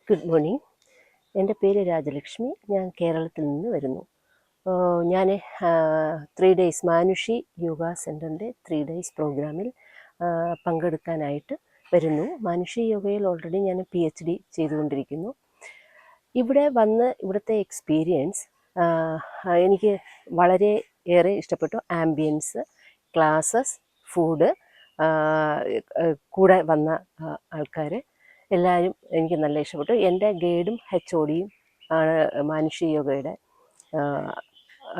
Good morning. എൻ്റെ പേര് രാജലക്ഷ്മി. ഞാൻ കേരളത്തിൽ നിന്ന് വരുന്നു. ഞാൻ 3 ഡേയ്സ് മാനുഷി യോഗ സെൻറ്ററിൻ്റെ 3 ഡേയ്സ് പ്രോഗ്രാമിൽ പങ്കെടുക്കാനായിട്ട് വരുന്നു. മാനുഷി യോഗയിൽ ഓൾറെഡി ഞാൻ PhD ചെയ്തുകൊണ്ടിരിക്കുന്നു. ഇവിടെ വന്ന് ഇവിടുത്തെ എക്സ്പീരിയൻസ് എനിക്ക് വളരെ ഏറെ ഇഷ്ടപ്പെട്ടു. ആംബിയൻസ്, ക്ലാസ്സസ്, ഫുഡ്, കൂടെ വന്ന ആൾക്കാർ എല്ലാവരും എനിക്ക് നല്ല ഇഷ്ടപ്പെട്ടു. എൻ്റെ ഗൈഡും HODയും ആണ് മാനുഷി യോഗയുടെ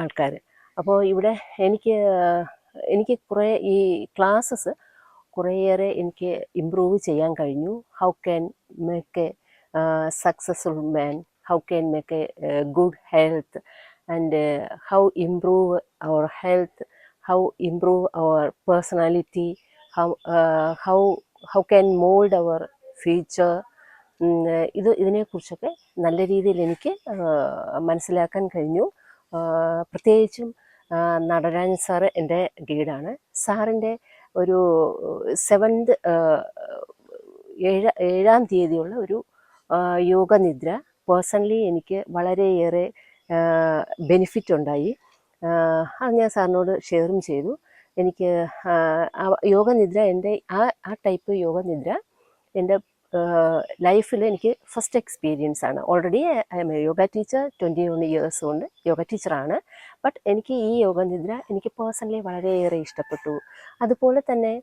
ആൾക്കാർ. അപ്പോൾ ഇവിടെ എനിക്ക് കുറേ ഈ ക്ലാസ്സസ് കുറേയേറെ എനിക്ക് ഇമ്പ്രൂവ് ചെയ്യാൻ കഴിഞ്ഞു. How can make a successful man, how can make a good health, and how improve our health, how improve our personality, how can mould our future. ഇതിനെക്കുറിച്ചൊക്കെ നല്ല രീതിയിൽ എനിക്ക് മനസ്സിലാക്കാൻ കഴിഞ്ഞു. പ്രത്യേകിച്ചും നടരാജൻ സാറ് എൻ്റെ ഗൈഡാണ്. സാറിൻ്റെ ഒരു 7ാം തീയതിയുള്ള ഒരു യോഗനിദ്ര പേഴ്സണലി എനിക്ക് വളരെയേറെ ബെനിഫിറ്റ് ഉണ്ടായി. അത് ഞാൻ സാറിനോട് ഷെയറും ചെയ്തു. എനിക്ക് യോഗനിദ്ര എൻ്റെ ആ ടൈപ്പ് യോഗനിദ്ര എൻ്റെ ലൈഫിൽ എനിക്ക് ഫസ്റ്റ് എക്സ്പീരിയൻസ് ആണ്. Already I M A yoga teacher, 21 years കൊണ്ട് യോഗ ടീച്ചറാണ്. ബട്ട് എനിക്ക് ഈ യോഗനിദ്ര എനിക്ക് പേഴ്സണലി വളരെയേറെ ഇഷ്ടപ്പെട്ടു. അതുപോലെ തന്നെ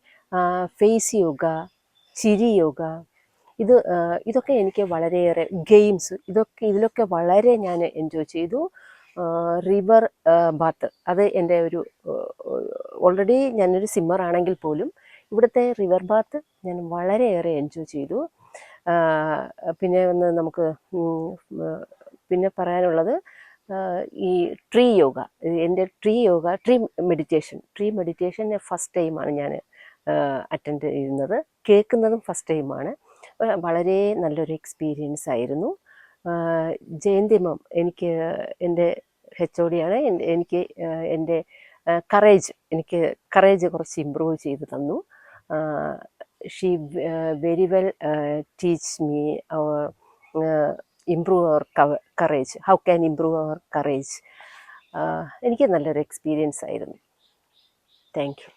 ഫേസ് യോഗ, ചിരി യോഗ, ഇതൊക്കെ എനിക്ക് വളരെയേറെ, ഗെയിംസ്, ഇതിലൊക്കെ വളരെ ഞാൻ എൻജോയ് ചെയ്തു. റിവർ ബാത്ത്, അത് എൻ്റെ ഒരു ഓൾറെഡി ഞാനൊരു സ്വിമ്മറാണെങ്കിൽ പോലും ഇവിടുത്തെ റിവർ ബാത്ത് ഞാൻ വളരെയേറെ എൻജോയ് ചെയ്തു. പിന്നെ നമുക്ക് പിന്നെ പറയാനുള്ളത് ഈ ട്രീ യോഗ, എൻ്റെ ട്രീ മെഡിറ്റേഷൻ ഫസ്റ്റ് ടൈമാണ് ഞാൻ അറ്റൻഡ് ചെയ്യുന്നത്. കേൾക്കുന്നതും ഫസ്റ്റ് ടൈമാണ്. വളരെ നല്ലൊരു എക്സ്പീരിയൻസ് ആയിരുന്നു. ജയന്തി മാം എനിക്ക് എൻ്റെ HOD ആണ്. എനിക്ക് എൻ്റെ കറേജ് കുറച്ച് ഇമ്പ്രൂവ് ചെയ്ത് തന്നു. She very well teach me improve our courage, how can improve our courage. എനിക്ക് നല്ലൊരു എക്സ്പീരിയൻസ് ആയിരുന്നു. Thank U.